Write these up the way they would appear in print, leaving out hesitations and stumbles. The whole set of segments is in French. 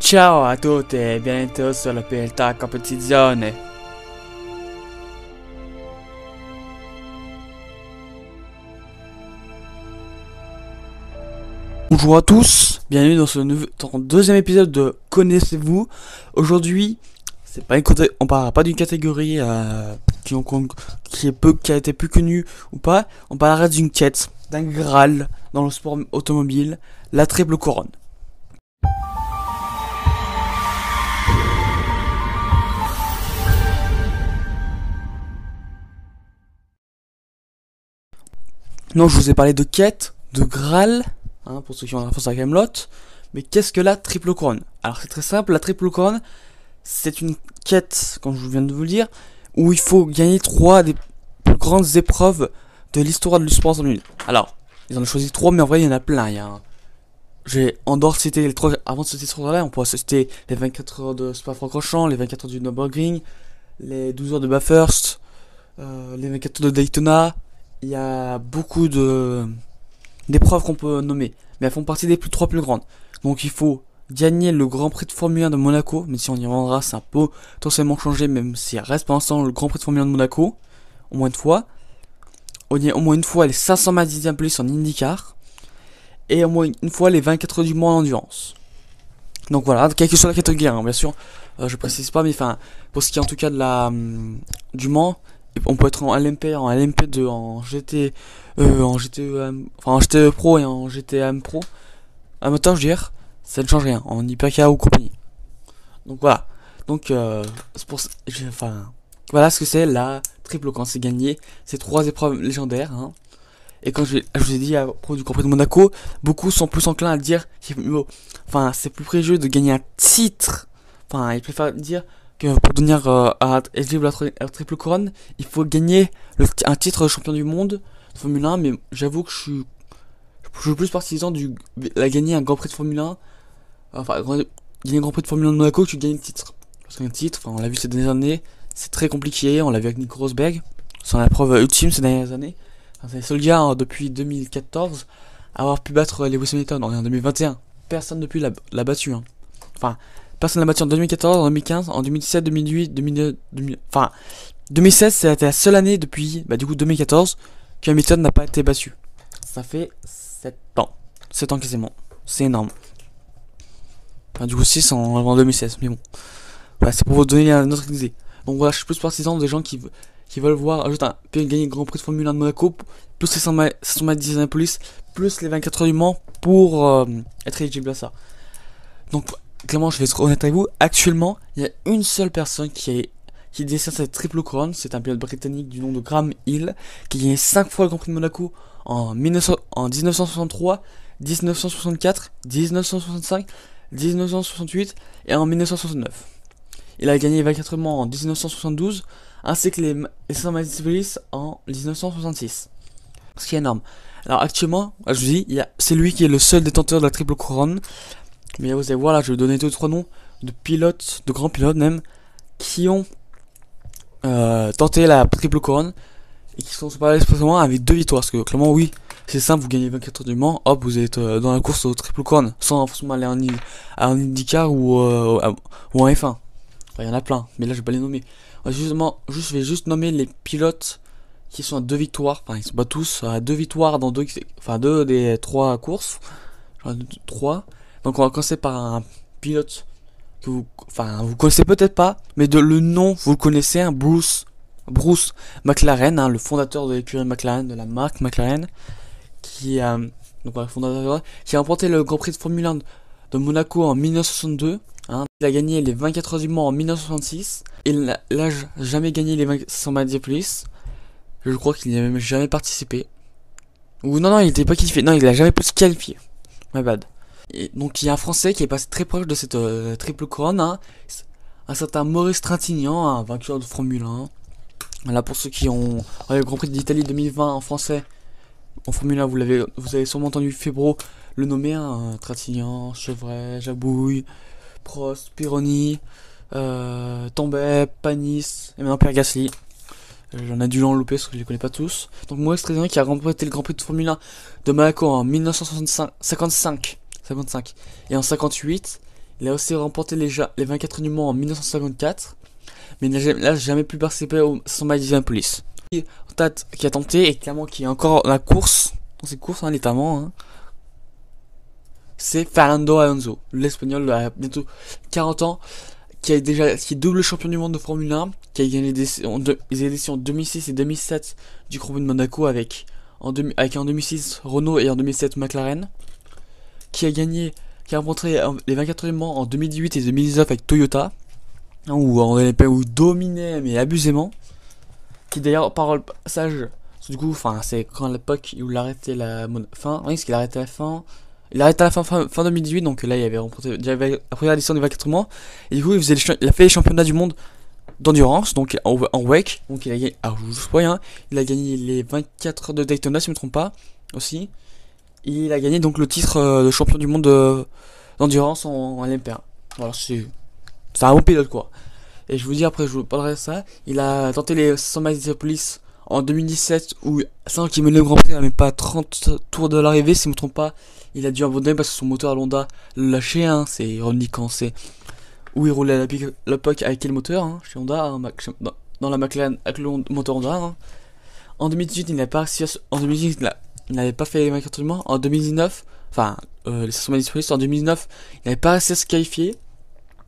Ciao a tutti e benvenuti sulla Pilota Competizione. Bonjour à tous, bienvenue dans ce deuxième épisode de Connaissez-vous. Aujourd'hui, on parlera pas d'une catégorie qui a été plus connue ou pas. On parlera d'une quête, d'un Graal dans le sport automobile, la triple couronne. Non, je vous ai parlé de quête, de Graal, pour ceux qui ont la référence à Camelot. Mais qu'est-ce que la triple couronne? Alors c'est très simple, la triple couronne, c'est une quête, comme je viens de vous le dire, où il faut gagner 3 des plus grandes épreuves de l'histoire du sport automobile. Alors, ils en ont choisi 3, mais en vrai il y en a plein. En dehors de citer les 3, avant de citer ces 3-là, on pourrait citer les 24 heures de Spa-Francorchamps, les 24 heures du Nürburgring, les 12 heures de Bathurst, les 24 heures de Daytona. Il y a beaucoup d'épreuves qu'on peut nommer, mais elles font partie des 3 plus grandes. Donc il faut gagner le Grand Prix de Formule 1 de Monaco, mais si on y reviendra, c'est un peu potentiellement changé, même si reste pour l'instant le Grand Prix de Formule 1 de Monaco, au moins une fois. Au moins une fois les 500 mètres d'Indianapolis en IndyCar, et au moins une fois les 24 heures du Mans en endurance. Donc voilà, quelle que soit la catégorie, bien sûr, je précise pas, mais pour ce qui est en tout cas de du Mans, on peut être en LMP, en LMP2, en GT, en GTE Pro et en GTM Pro. À moteur, je veux dire, ça ne change rien, en IPK ou compagnie. Donc voilà. Donc, voilà ce que c'est la triple couronne. C'est gagner ces 3 épreuves légendaires. Et quand je vous ai dit à propos du Grand Prix de Monaco, beaucoup sont plus enclins à dire c'est plus prestigieux de gagner un titre. Ils préfèrent dire que pour devenir éligible à la triple couronne, il faut gagner un titre de champion du monde de Formule 1, mais j'avoue que je suis plus partisan gagner un Grand Prix de Formule 1, gagner un Grand Prix de Formule 1 de Monaco que tu gagnes le titre. Parce qu'un titre, on l'a vu ces dernières années, c'est très compliqué, on l'a vu avec Nico Rosberg, c'est la preuve ultime ces dernières années. C'est le seul gars depuis 2014 à avoir pu battre Lewis Hamilton en 2021. Personne depuis l'a battu. Personne l'a battu en 2014, en 2015, en 2017, 2018, 2016, c'était la seule année depuis, 2014, que Hamilton n'a pas été battu. Ça fait 7 ans. 7 ans quasiment. C'est énorme. 6 en 2016, mais bon. Voilà, c'est pour vous donner un autre idée. Donc voilà, je suis plus partisan des gens qui veulent voir juste gagner le Grand Prix de Formule 1 de Monaco, plus les 100 mètres d'Indianapolis, plus les 24 heures du Mans pour être éligible à ça. Donc, clairement, je vais être honnête avec vous. Actuellement, il y a une seule personne qui détient cette triple couronne. C'est un pilote britannique du nom de Graham Hill, qui a gagné 5 fois le Grand Prix de Monaco en 1963, 1964, 1965, 1968 et en 1969. Il a gagné les 24 heures en 1972, ainsi que les 100 mètres d'Indianapolis en 1966. Ce qui est énorme. Alors actuellement, je vous dis, c'est lui qui est le seul détenteur de la triple couronne. Mais vous allez voir, là, je vais donner 2-3 noms de pilotes, de grands pilotes même, qui ont tenté la triple couronne et qui sont séparés expressément avec 2 victoires. Parce que clairement, oui, c'est simple, vous gagnez 24 heures du Mans, hop, vous êtes dans la course au triple couronne, sans forcément aller en IndyCar ou en F1. Il y en a plein, mais là, je vais pas les nommer. Je vais juste nommer les pilotes qui sont à 2 victoires. Ils sont pas tous à 2 victoires dans 2 des 3 courses. 3. Donc on va commencer par un pilote que vous connaissez peut-être pas, mais le nom vous le connaissez, Bruce McLaren, le fondateur de l'écurie McLaren, de la marque McLaren, qui a remporté le Grand Prix de Formule 1 de Monaco en 1962. Il a gagné les 24 heures du Mans en 1966. Il n'a jamais gagné les 100 mètres d'Indianapolis. Je crois qu'il n'y a même jamais participé. Ou non, il n'était pas qualifié. Non, il a jamais pu se qualifier. My bad. Et donc il y a un Français qui est passé très proche de cette triple couronne, un certain Maurice Trintignant, un vainqueur de Formule 1. Voilà, pour ceux qui ont le Grand Prix d'Italie 2020 en français, en Formule 1, vous avez sûrement entendu Febro le nommer, Trintignant, Chevret, Jabouille, Prost, Pironi, Tambay, Panis et maintenant Pierre Gasly. J'en ai dû l'enlouper parce que je les connais pas tous. Donc Maurice Trintignant qui a remporté le Grand Prix de Formule 1 de Monaco en 1955 et en 58, Il a aussi remporté les 24 du Mans en 1954. Mais il n'a jamais pu participer au 500 miles d'Indianapolis. Tate qui a tenté et clairement qui est encore dans la course, dans ces courses, notamment, hein, c'est Fernando Alonso, l'Espagnol à bientôt 40 ans, qui est double champion du monde de Formule 1, qui a gagné les éditions en 2006 et 2007 du Grand Prix de Monaco avec en 2006 Renault et en 2007 McLaren, qui a remporté les 24 du Mans en 2018 et 2019 avec Toyota, hein, où il dominait mais abusément. Qui d'ailleurs, par le passage, du coup, enfin, c'est quand l'époque où il a arrêté la fin, oui, parce qu'il a arrêté à la fin. Il a arrêté à la fin 2018, donc là, il avait remporté la première édition des 24 mois. Et du coup, il a fait les championnats du monde d'endurance, donc en wake. Donc il a gagné, alors je vous spoil, hein, il a gagné les 24 heures de Daytona, si je me trompe pas, aussi. Et il a gagné donc le titre de champion du monde d'endurance en LMP1. Voilà, c'est un bon pilote, quoi. Et je vous dis après, je vous parlerai de ça. Il a tenté les 100 miles d'Indianapolis en 2017 où 5 il menait le Grand Prix, mais pas 30 tours de l'arrivée, si je me trompe pas. Il a dû abandonner parce que son moteur à Honda le lâchait, hein. C'est ironique quand c'est où il roulait à l'époque avec quel moteur, hein, chez Honda, hein, dans la McLaren avec le moteur Honda. Hein. En 2018, il n'avait pas réussi en 2018, il n'avait pas fait les 24 heures. En 2019, enfin, les 500 miles d'Indianapolis, en 2019, il n'avait pas réussi à se qualifier.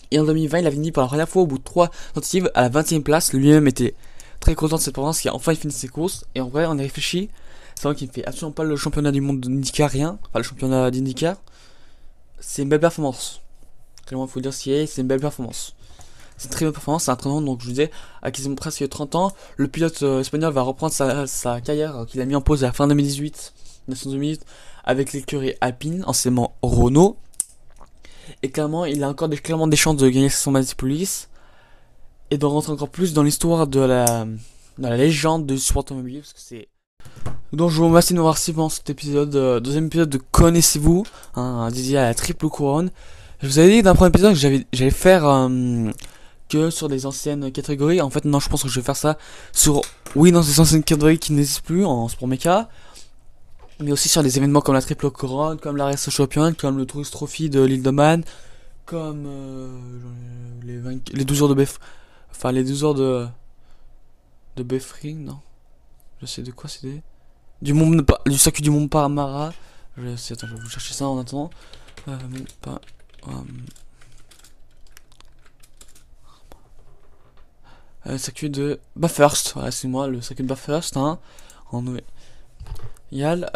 Et en 2020, il a fini pour la première fois au bout de 3 tentatives à la 20e place. Lui-même était très content de cette performance qui a enfin fini ses courses. Et en vrai, on y réfléchit. C'est vrai qu'il ne fait absolument pas le championnat du monde d'IndyCar, rien. Enfin, le championnat d'IndyCar. C'est une belle performance. Clairement, il faut dire ce qui est, c'est une belle performance. C'est une très belle performance, c'est un entraînement, donc je vous disais, à quasiment presque 30 ans, le pilote espagnol va reprendre sa carrière qu'il a mis en pause à la fin 2018, 2018, avec l'écurie Alpine, anciennement Renault. Et clairement, il a encore clairement des chances de gagner son Police et de rentrer encore plus dans l'histoire de la légende du sport automobile. Parce que c'est. Donc, je vous remercie de m'avoir suivi dans cet épisode, deuxième épisode de Connaissez-vous, hein, dédié à la triple couronne. Je vous avais dit dans le premier épisode que j'allais faire que sur des anciennes catégories. En fait, non, je pense que je vais faire ça sur, oui, dans des anciennes catégories qui n'existent plus en sport méca. Mais aussi sur des événements comme la triple couronne, comme la Race Champion, comme le Truist Trophy de l'île de Man, comme les 12 heures de enfin les 12 heures de Befring, non, je sais de quoi c'était, du circuit du Mont Parmara. Attends, je vais vous chercher ça en attendant. Le circuit de Bathurst, voilà, c'est moi, le circuit de Bathurst, hein, en Yal,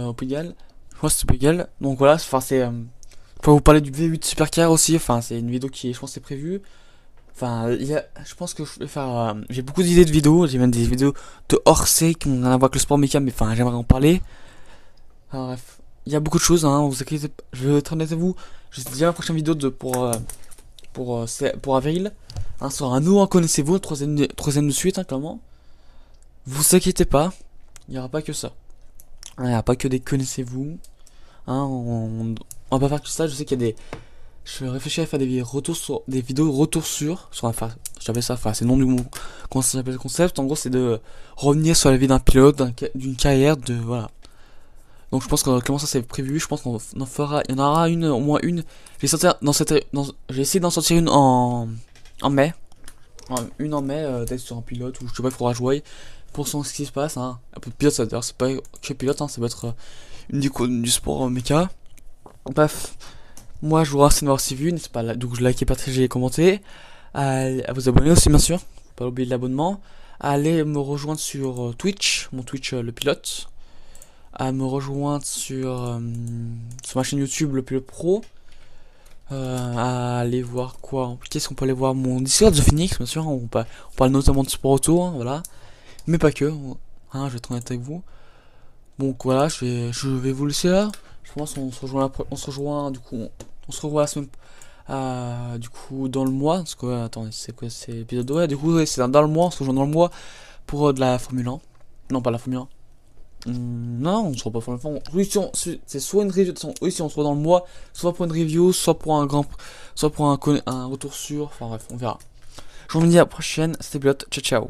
au Pigalle. Je crois que c'est Pigalle. Donc voilà, enfin c'est. Faut vous parler du V8 Supercar aussi. Enfin, c'est une vidéo qui, je pense, est prévue. Enfin, je pense que je vais faire. J'ai beaucoup d'idées de vidéos. J'ai même des vidéos de hors-C qui n'ont rien à voir avec le sport méca, mais enfin, j'aimerais en parler. Enfin, bref, il y a beaucoup de choses. Hein, vous inquiétez pas. Je vais être honnête avec vous. Je vais dire la prochaine vidéo pour avril. Hein, sur un nouveau Connaissez-vous, troisième de suite, hein, clairement. Vous inquiétez pas. Il n'y aura pas que ça. Il n'y a pas que des Connaissez-vous. Hein, on va pas faire que ça. Je sais qu'il y a des. Je réfléchis à faire des vidéos retour sur la face. J'appelle ça, enfin, c'est le nom du mot. Comment ça s'appelle le concept? En gros, c'est de revenir sur la vie d'un pilote, d'une carrière, voilà. Donc, je pense que comment ça c'est prévu. Je pense qu'on en fera. Il y en aura au moins une. J'ai essayé d'en sortir une en mai. Une en mai, d'être sur un pilote ou je sais pas, il faudra jouer pour savoir ce qui se passe. Hein. Un peu de pilote, ça d'ailleurs, c'est pas que pilote, hein, ça peut être du sport méca. Bref, moi je vous remercie de m'avoir suivi, n'hésitez pas à donc liker, partager et commenter, à vous abonner aussi bien sûr, faut pas oublier l'abonnement, à aller me rejoindre sur Twitch, mon Twitch le pilote, à me rejoindre sur ma chaîne YouTube le pilote pro, à aller voir quoi, qu'est-ce qu'on peut aller voir, mon Discord The Phoenix bien sûr, on parle notamment de sport auto, hein, voilà, mais pas que, hein, je vais être honnête avec vous. Donc voilà, je vais vous laisser là. Je pense qu'on se rejoint du coup, on se revoit la semaine, du coup dans le mois. Parce que attendez, c'est quoi, c'est l'épisode, ouais, du coup ouais, c'est dans le mois, on se rejoint dans le mois pour de la Formule 1. Non, pas la Formule 1. Non, on se revoit pas pour Formule 1. Oui, c'est soit une review, oui, si on se revoit dans le mois, soit pour une review, soit pour un retour sur. Enfin bref, on verra. Je vous dis à la prochaine, c'était Pilote, ciao ciao.